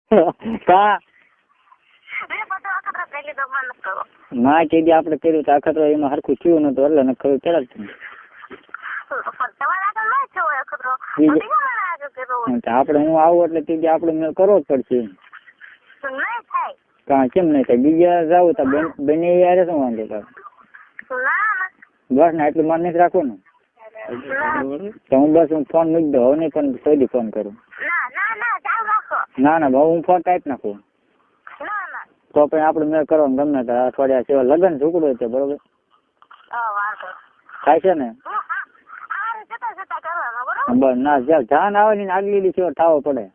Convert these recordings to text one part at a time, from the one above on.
કા ના કીધી આપણે કર્યું તો અખતરો એમાં હરખું થયું નતું એટલે ને ખબર ચડાવતું આપણે હું આવું એટલે કીધી આપણે મેં કરવો જ પડશે. કેમ નહીં થાય? બીજા જાવ તો બને યાર શું વાંધો તારે? બસ ને એટલું માન નથી રાખવું ને તો હું બસ હું ફોન મૂકી દઉં. હવે નહીં પણ કોઈ ફોન કરું. ના ના ભાવ હું ફોન ટાઈપ નાખું તો પણ આપણે મેં કરવાનું ગમે તો અઠવાડિયા સિવાય લગ્ન ઝૂકડો છે બરોબર થાય છે ને? બસ ના જાન આવે ને આગલી દી સિવાય ઠાવો પડે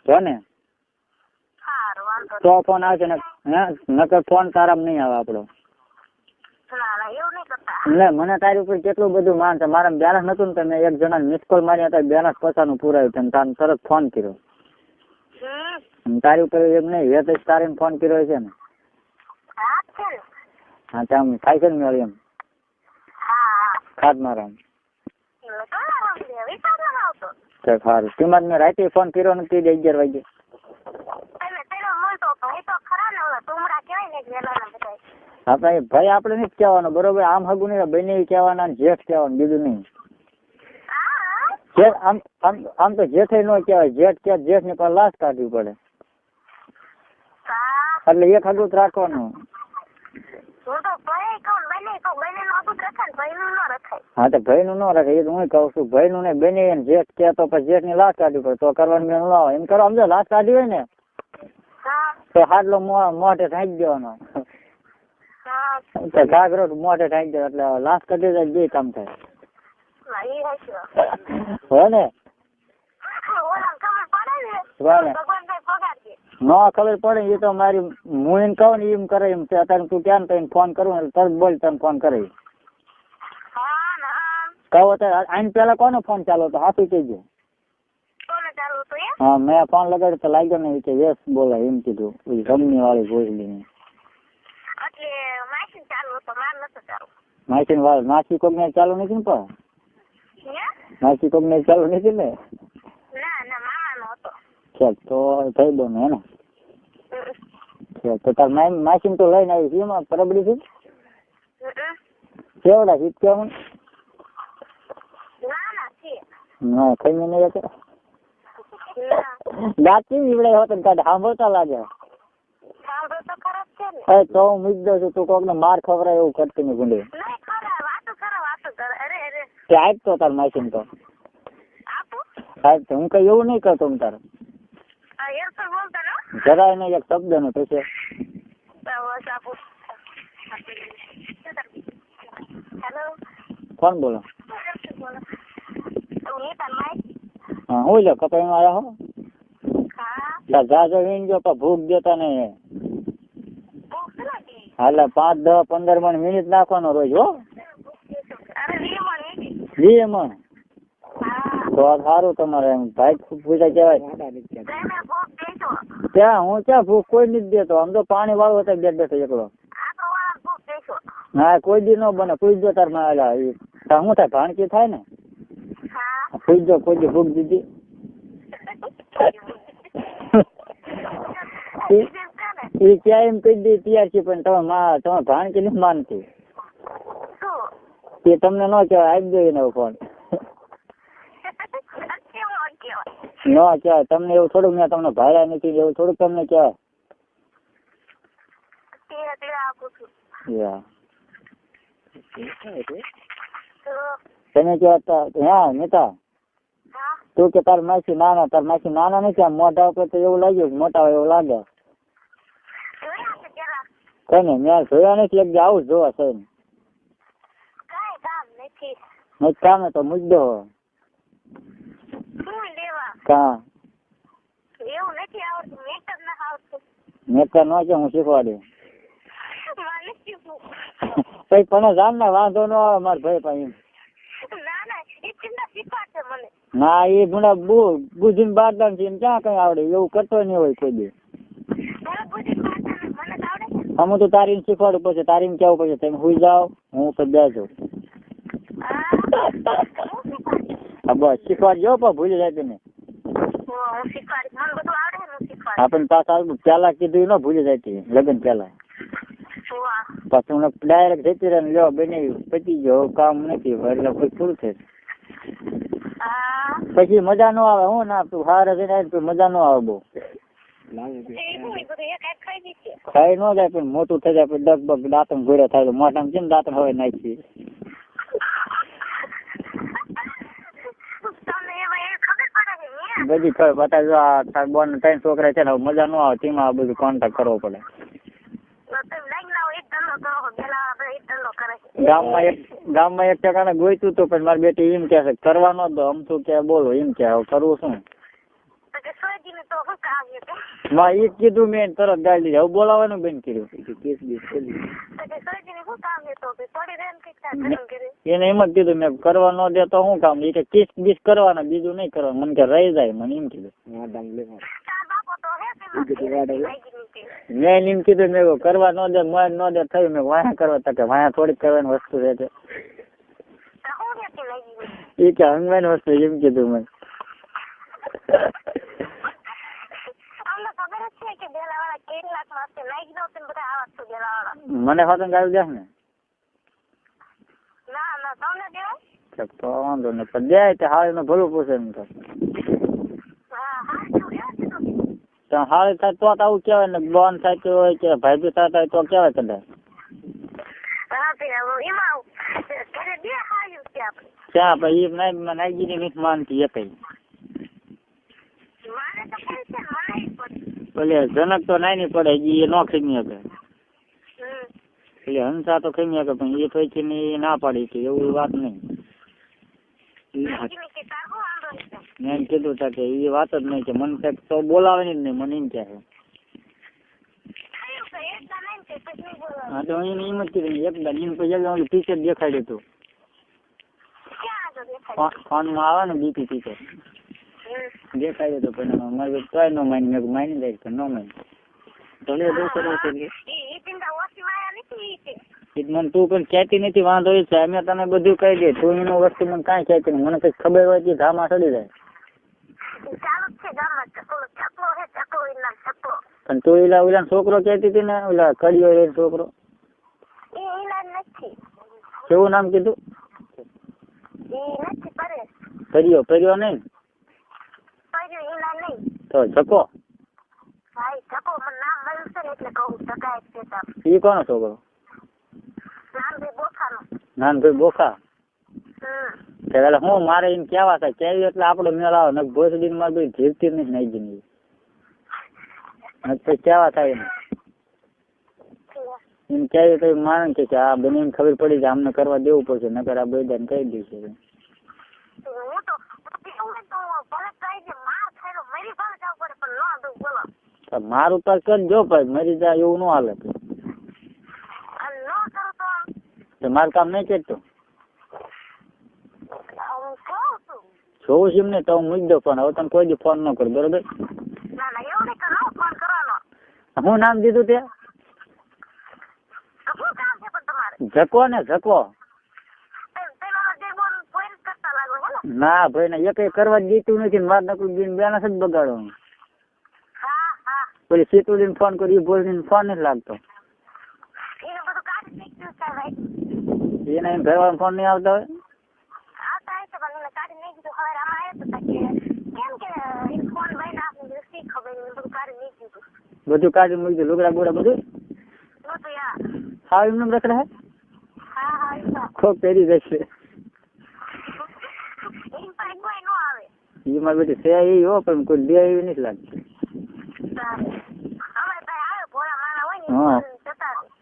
તો ને તો ફોન આવશે ને નકર ફોન તારામાં નહીં આવે આપણો. એટલે મને તારી ઉપર કેટલું બધું માન છે. મારા બેલેન્સ નતું ને તમે એક જણા મિસ કોલ મારી હતા બેલેન્સ પચાસનું પૂરાયું છે તારે તરત ફોન કર્યો. તારી ઉપર એમ નહીં વેત તારે ફોન કર્યો છે ને? હા તો આમ થાય છે ને મેળ એમ ખાત મારા સારું તું મેં રાતે ફોન કર્યો નથી 11 વાગે. આપણે ભાઈ આપણે નથી કહેવાનું બરોબર. આમ હગું નહીં બને કહેવાના જેઠ કહેવાનું બીજું નહીં. આમ તો જેઠે ન કહેવાય જેઠ કે જેઠ ની પણ લાશ કાઢવી પડે એટલે એક હગું જ રાખવાનું. હા તો ભાઈ નું ન રાખે એ તો હું કઉ છું. ભાઈ નું ને બને જેઠ કે તો પછી જેઠ ની લાશ કાઢવી પડે તો કરવાનું મેં ન આવે એમ કરો. સમજો લાશ કાઢવી હોય ને તો હાડલો મોઢે ઢાંકી દેવાનો ઘાઘરો મોઢે ઢાંકી દેવાનો એટલે લાશ કાઢી જાય બે કામ થાય હે ને? ન ખબર પડે એ તો મારી હું એમ કહું ને એમ કરે એમ અત્યારે તું ક્યાં કઈ ફોન કરું એટલે તરત બોલ તને ફોન કરે કહો અત્યારે આઈને પેલા કોનો ફોન ચાલો તો હાથું કહેજો. હા મેં ફોન લગાડ્યો તો લાગ્યો ને કે યસ બોલાય એમ કીધું કંપની વાળી ભોજલી માસી વાળ માસી કોક ને ચાલુ નથી ને પણ માસી કોક ને ચાલુ નથી ને તો થઈ દો ને હે ને તો તાર માસી તો લઈને આવી છે એમાં પરબડી છે કેવડા છે કેવું ના કઈ નહીં હતા દાંત કેવી નીવડે હોત ને કાઢે સાંભળતા લાગે તો હું મૂકી દઉં છું. તું કોક ને માર ખવડાય એવું કરતી નહીં ગુંડી આજ તો તાર માસી તો આજ તો હું કઈ એવું નહીં કરતો તારે જરાય નહીં એક શબ્દ નો તો છે. કોણ બોલો? હા હું લો કપાઈ માં આવ્યા હો જાજો વીણ ગયો પણ ભૂખ દેતા નહીં. હાલે 5, 10, 15 મિનિટ નાખવાનો રોજ હો 20 મણ તો સારું તમારે ભાઈ પૂછા કહેવાય ત્યાં હું ક્યાં ભૂખ કોઈ નથી દેતો. આમ તો પાણી વાળો હતો બેઠો એકલો. હા કોઈ દી ન બને પૂછજો તાર માં શું થાય ભાણકી થાય ને પૂછજો કોઈ દી ભૂખ દીધી એ ક્યાં એમ કહી દે તૈયાર છે પણ તમે ભાણકી નથી માનતી એ તમને ન કહેવાય આપી દો એને ફોન ન કહેવાય તમને એવું થોડુંક મેં તમને ભાડ્યા નથી એવું થોડુંક તમને કહેવાય. તમે કહેતા હા નેતા તું કે તાર માસી નાના નથી આમ મોઢા ઉપર તો એવું લાગ્યું મોટા હોય એવું લાગે કઈ ને મેં જોયા નથી એક આવું જોવા છે નહીં કામ તો મુદ્દો કા મેટર ન છે હું શીખવાડે કઈ પણ જાણ ને વાંધો ન આવે મારા ભાઈ પાસે ના એ ગુણા બુદ્ધિ બારદાન છે ક્યાં કઈ આવડે એવું કરતો નહીં હોય કોઈ દી. અમે તો તારીને શીખવાડું પછી તારીને કેવું પછી તમે સુઈ જાઓ હું ઉપર બેસું હા બસ શીખવાડજો પણ ભૂલી જાય તમે આપણને પાછા પેલા કીધું ન ભૂલી જતી લગ્ન પેલા. પાછું હું ડાયરેક્ટ જતી રહે ને લેવા બનાવી પતી ગયો કામ નથી એટલે પછી પૂરું થશે. પછી મજા ન આવે. હું ના તું હારે જઈને મજા ન આવે બહુ. ખાઈ ન જાય પણ મોટું થઈ જાય પછી ડગબગ દાંતણ ઘોડે થાય મોઢામાં કેમ દાંતણ હવે નાખી. બધી ખબર બતાવી આ બોન 3 છોકરા છે ને મજા ન આવે તેમાં બધું કોન્ટેક્ટ કરવો પડે. ગામમાં એક ટકાને ગોઈતું હતું પણ મારી બેટી એમ કે છે કરવા ન દો આમ તું કે બોલો એમ કે કરવું શું. માં એ કીધું મેં તરત ગાડી દીધી. હવે બોલાવાનું બંધ કર્યું. એને એમ જ કીધું મેં કરવા ન દે તો શું કામ. એ કે કિસ બીસ કરવાના બીજું નહીં કરવાનું. મને કે રહી જાય મને એમ કીધું. મેં એમ કીધું મેં કરવા ન દે મોજ ન દે થયું મેં વાયા કરવા તકે વાયા થોડીક કરવાની વસ્તુ છે તે એ કે હંગવાની વસ્તુ એમ કીધું મેં. મને હોતું ગાવી દે ને તો વાંધો ને પણ દે તે હાલ નું ભલું પૂછે ને તો હાલ થાય તો આવું કેવાય ને બોન થાય હોય કે ભાઈ બી થતા હોય તો કેવાય કદાચ ક્યાં ભાઈ એ નાઈજી ની મીઠ માનતી એ કઈ પેલે જનક તો નાઈ ની પડે એ ન ખીમી શકે એટલે હંસા તો ખીમી શકે પણ એ પછી ની ના પાડી કે એવું વાત નહીં. મેં કીધું તા કે એ વાત જ નહીં કે મને કઈક તો બોલાવે જ નહીં મને એમ કે હા તો એને એમ જ કીધું એકદમ એમ પછી ટીચર દેખાડ્યું હતું ફોનમાં આવે ને બીપી ટીચર દેખાડ્યું હતું પણ મારે તોય ન માની મેં માની જાય કે ન માની મને તું પણ કહેતી નથી વાંધો એ છે અમે તને બધું કહી દે તું એનું વસ્તુ મને કાંઈ કહેતી નહીં મને કઈ ખબર હોય કે ધામા ચડી જાય પણ તું ઓલા છોકરો કહેતી હતી ને ઓલા કડિયો છોકરો કેવું નામ કીધું કર્યો નહીં તો જકો એ કોનો છોકરો નાનભાઈ બોખા એટલે હું મારે એમ કેવા થાય કેવી એટલે આપડે મેળ આવે ને ભોસડી માં બી જીવતી નથી નાઈ પછી કેવા થાય એમ કેવી તો માને કે આ બને ખબર પડી જાય અમને કરવા દેવું પડશે નકર આ બધાને કહી દઈશું. મારું તો કરજો ભાઈ મરી જાય એવું ન હાલે મારું કામ નહીં કરતો જોવું છે એમ ને તો હું મૂકી દઉં ફોન. હવે તને કોઈ દી ફોન ન કરું બરોબર. શું નામ દીધું તે જકો ને જકો ના ભાઈ ને એક કરવા દીધું નથી માર નકરું બેન બેના જ બગાડો. પેલી સીતુડીને ફોન કરી બોલીને ફોન નથી લાગતો એને એમ ઘરવાળા ફોન નહીં આવતા હોય બધું કાઢી મૂકી દે લુગડા બોડા બધું હા એમને રખડે હે ખોખ પહેરી જશે એમાં બેટી છે એ હો પણ કોઈ દે એવી નથી લાગતી. હા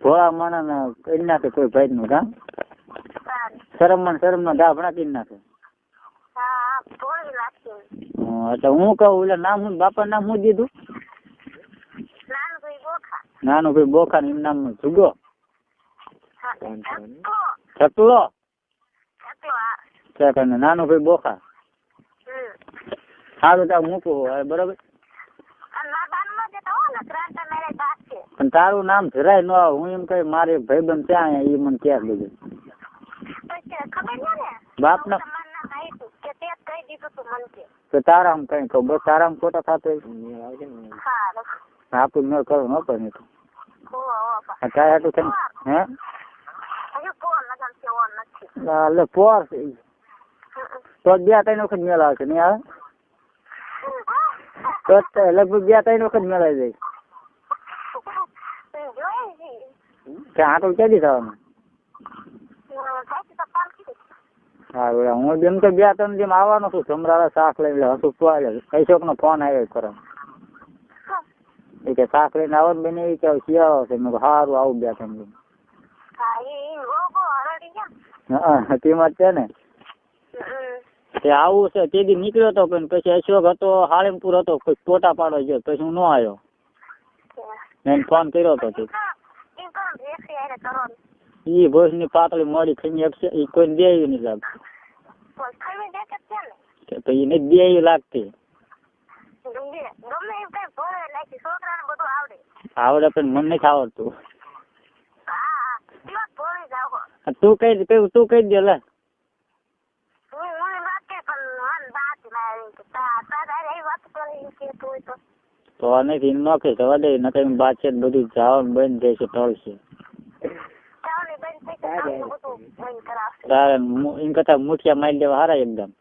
ભોળા માણા ને કરી નાખે કોઈ ભાઈ નું કામ શરમ નો ડાભણા કરી નાખે. એટલે હું કહું એટલે નામ હું બાપા નામ શું દીધું નાનું ભાઈ બોખા ને એમ નામ જુગો ચકલો નાનું ભાઈ બોખા સારું ત્યાં મૂકવું બરોબર. પણ તારું નામ જરાય ન આવે હું એમ કઈ મારે ભાઈબંધ ત્યાં એ મને ક્યાં બધું બાપ ના તો તારા કઈ કહું બસ તારા ખોટા થતો આપણું મેળ કરો ન પડે નહીં તો કાંઈ હાટું થઈને હે એટલે પોર તો 2-3 વખત મેળ આવશે નહીં આવે તો લગભગ 2-3 વખત મેળાઈ જાય આટલું ક્યાંથી થવાનું હા હું જેમ તો 2-3 જેમ આવવાનો છું સમરાળા શાક લઈને હસું પોવાય કઈશોક નો ફોન આવ્યો કરે એ કે શાક લઈને આવો ને બેન એ કે શિયાળો છે મેં સારું આવું 2-3 દિન હા તેમાં છે ને તે આવું છે તે દી નીકળ્યો હતો પણ પછી અશોક હતો હાળીમપુર હતો કોઈ ટોટા પાડો ગયો પછી હું ન આવ્યો એને ફોન કર્યો હતો ઈ ભોજ ની પાતળી મોડી ખાઈ આપશે એ કોઈ દે નહીં લાગતું પછી એને દે લાગતી આવડે પણ મને નથી આવડતું તું કઈ દે લે તો નથી નોખી થવા દે નકર બાદ છે બધું જવાનું બંધ જાય છે ઢળશે તારે એમ કરતા મુઠિયા મારી દેવા હારા એકદમ